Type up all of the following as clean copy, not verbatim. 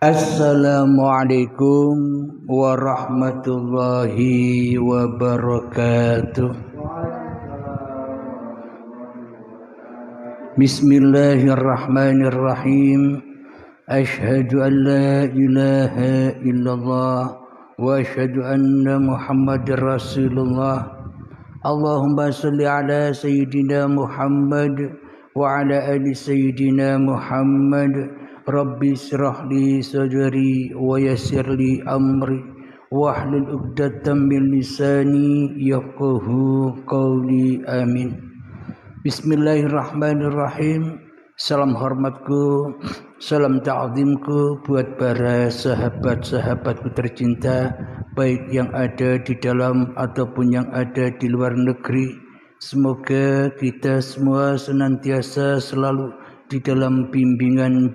Assalamualaikum warahmatullahi wabarakatuh. Bismillahirrahmanirrahim. Asyhadu an la ilaha illallah wa asyhadu anna Muhammadar Rasulullah. Allahumma salli ala sayyidina Muhammad wa ala ali sayyidina Muhammad. Rabbi syrah li sadri wa yassir li amri wahlul 'uqdatam min lisani yafqahu qawli. Amin. Bismillahirrahmanirrahim. Salam hormatku, salam ta'zimku buat para sahabat-sahabatku tercinta, baik yang ada di dalam ataupun yang ada di luar negeri. Semoga kita semua senantiasa selalu di dalam bimbingan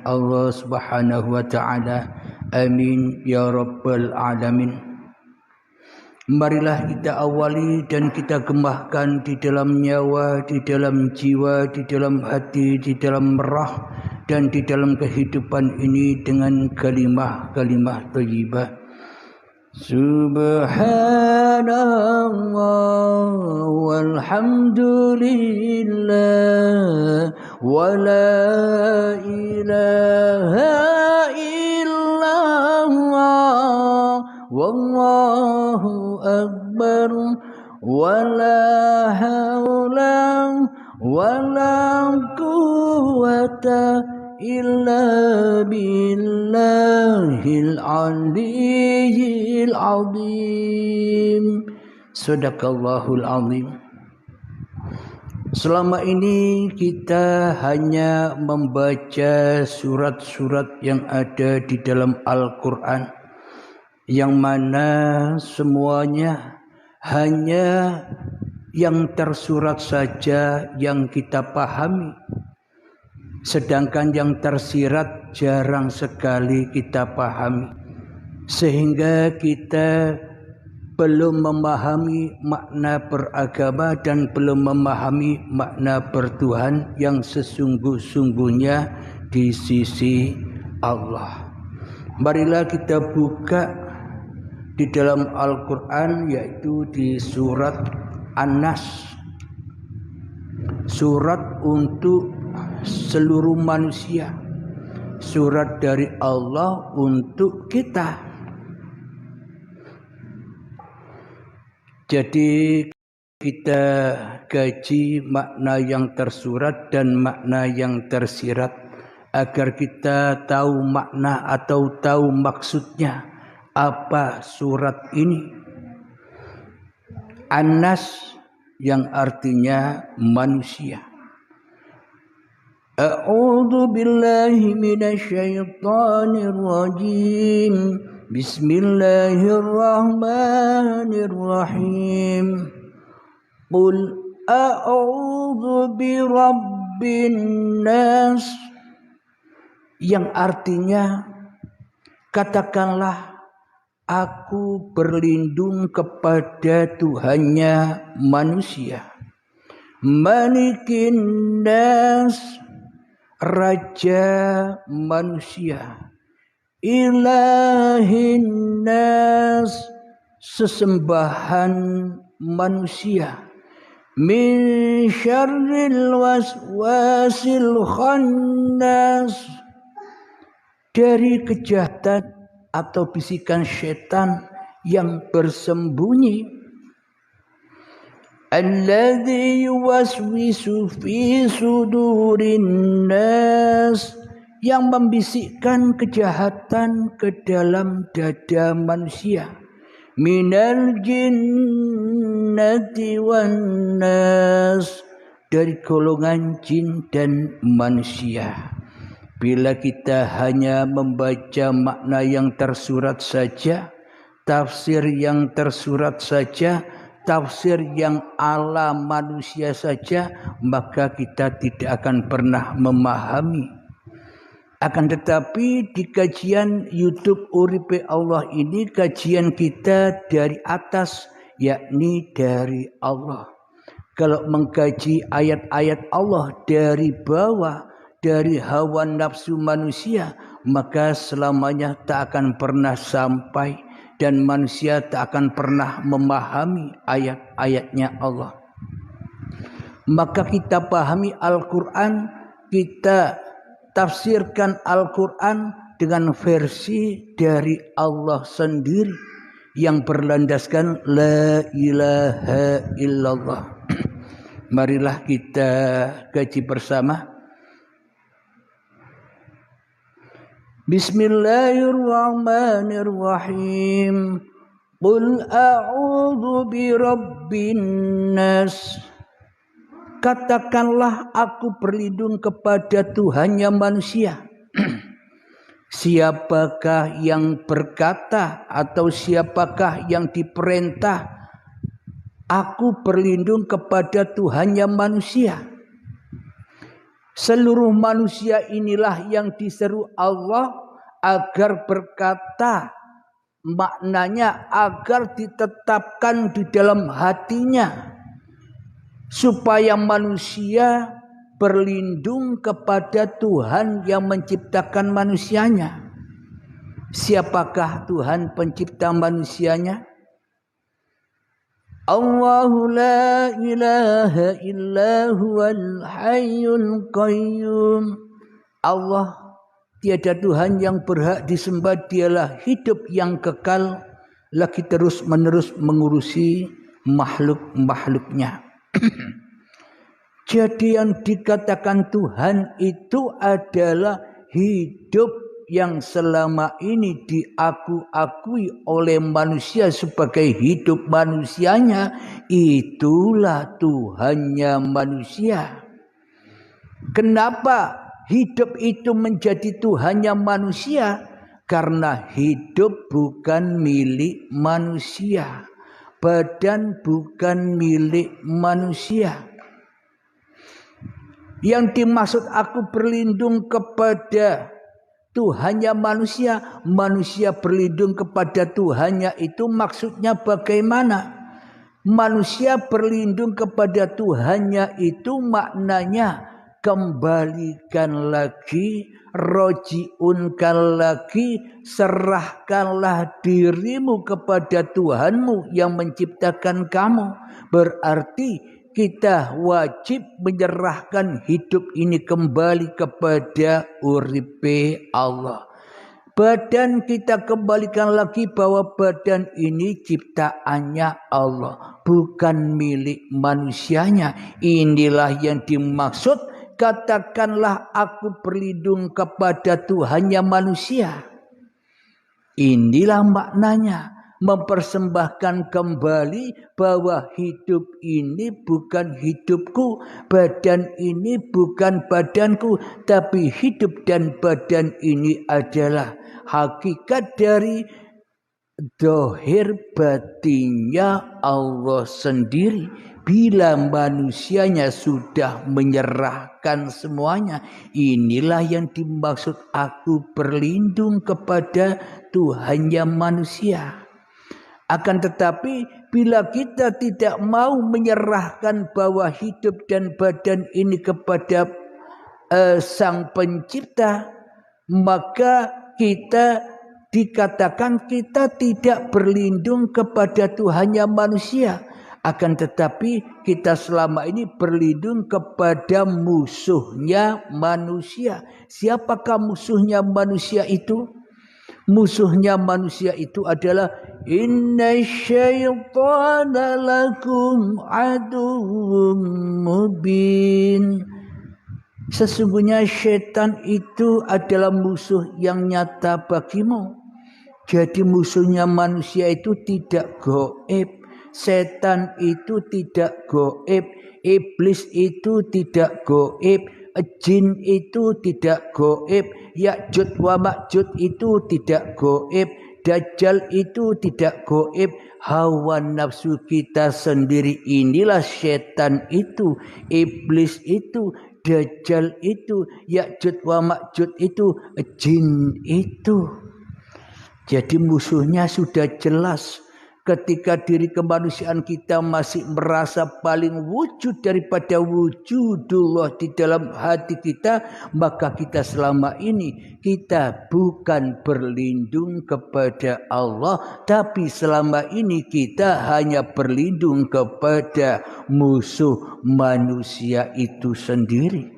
Allah Subhanahu wa taala. Amin ya rabbal alamin. Marilah kita awali dan kita gembahkan di dalam nyawa, di dalam jiwa, di dalam hati, di dalam roh dan di dalam kehidupan ini dengan kalimah-kalimah thayyibah. Subhanallah walhamdulillah wa la ilaha illallah wallahu akbar wa la hawla wa la quwwata illa billahil aliyyil azim. Sadaqallahul azim. Selama ini kita hanya membaca surat-surat yang ada di dalam Al-Quran, yang mana semuanya hanya yang tersurat saja yang kita pahami, sedangkan yang tersirat jarang sekali kita pahami, sehingga kita belum memahami makna beragama dan belum memahami makna bertuhan yang sesungguh-sungguhnya di sisi Allah. Marilah kita buka di dalam Al-Quran, yaitu di surat An-Nas, surat untuk seluruh manusia, surat dari Allah untuk kita. Jadi kita kaji makna yang tersurat dan makna yang tersirat agar kita tahu makna atau tahu maksudnya apa surat ini. An-Nas yang artinya manusia. A'udzu billahi minasyaitonir rajim. Bismillahirrahmanirrahim. Qul a'udzu birabbin nas, yang artinya katakanlah aku berlindung kepada Tuhannya manusia. Malikin nas, raja manusia. Ilahin nas, sesembahan manusia. Min syarril waswasil khannas, dari kejahatan atau bisikan setan yang bersembunyi. Alladzi yuwaswisu fi sudurin nas, yang membisikkan kejahatan ke dalam dada manusia. Minal jinnati wan nas, dari golongan jin dan manusia. Bila kita hanya membaca makna yang tersurat saja, tafsir yang tersurat saja, tafsir yang ala manusia saja, maka kita tidak akan pernah memahami. Akan tetapi di kajian YouTube Uripe Allah ini, kajian kita dari atas, yakni dari Allah. Kalau mengkaji ayat-ayat Allah dari bawah, dari hawa nafsu manusia, maka selamanya tak akan pernah sampai dan manusia tak akan pernah memahami ayat-ayatnya Allah. Maka kita pahami Al-Quran, kita tafsirkan Al-Quran dengan versi dari Allah sendiri yang berlandaskan la ilaha illallah. Marilah kita kaji bersama. Bismillahirrahmanirrahim. Qul a'udzu birabbin nas. Katakanlah aku berlindung kepada Tuhannya manusia. Siapakah yang berkata atau siapakah yang diperintah aku berlindung kepada Tuhannya manusia? Seluruh manusia inilah yang diseru Allah agar berkata, maknanya agar ditetapkan di dalam hatinya, supaya manusia berlindung kepada Tuhan yang menciptakan manusianya. Siapakah Tuhan pencipta manusianya? Allahu la ilaha illa huwal hayyul qayyum. Allah tiada Tuhan yang berhak disembah, dialah hidup yang kekal, lagi terus menerus mengurusi makhluk-makhluknya. Jadi yang dikatakan Tuhan itu adalah hidup yang selama ini diakui oleh manusia sebagai hidup manusianya. Itulah Tuhannya manusia. Kenapa hidup itu menjadi Tuhannya manusia? Karena hidup bukan milik manusia, badan bukan milik manusia. Yang dimaksud aku berlindung kepada Tuhannya manusia, manusia berlindung kepada Tuhannya itu maksudnya bagaimana? Manusia berlindung kepada Tuhannya itu maknanya kembalikan lagi, rojiunkan lagi, serahkanlah dirimu kepada Tuhanmu yang menciptakan kamu. Berarti kita wajib menyerahkan hidup ini kembali kepada uripe Allah. Badan kita kembalikan lagi bahwa badan ini ciptaannya Allah, bukan milik manusianya. Inilah yang dimaksud, katakanlah aku berlindung kepada Tuhannya manusia. Inilah maknanya. Mempersembahkan kembali bahwa hidup ini bukan hidupku, badan ini bukan badanku, tapi hidup dan badan ini adalah hakikat dari zahir batinnya Allah sendiri. Bila manusianya sudah menyerahkan semuanya, inilah yang dimaksud aku berlindung kepada Tuhannya manusia. Akan tetapi bila kita tidak mau menyerahkan bahwa hidup dan badan ini kepada Sang Pencipta, maka kita dikatakan kita tidak berlindung kepada Tuhannya manusia. Akan tetapi kita selama ini berlindung kepada musuhnya manusia. Siapakah musuhnya manusia itu? Musuhnya manusia itu adalah innasyaitana lakum aduwwum mubin. Sesungguhnya syaitan itu adalah musuh yang nyata bagimu. Jadi musuhnya manusia itu tidak gaib. Setan itu tidak gaib. Iblis itu tidak gaib. Jin itu tidak gaib. Ya'juj wa ma'juj itu tidak gaib. Dajjal itu tidak gaib. Hawa nafsu kita sendiri inilah setan itu, iblis itu, Dajjal itu, Ya'juj wa ma'juj itu, jin itu. Jadi musuhnya sudah jelas. ketika diri kemanusiaan kita masih merasa paling wujud daripada wujudullah di dalam hati kita, maka kita selama ini kita bukan berlindung kepada Allah, tapi selama ini kita hanya berlindung kepada musuh manusia itu sendiri.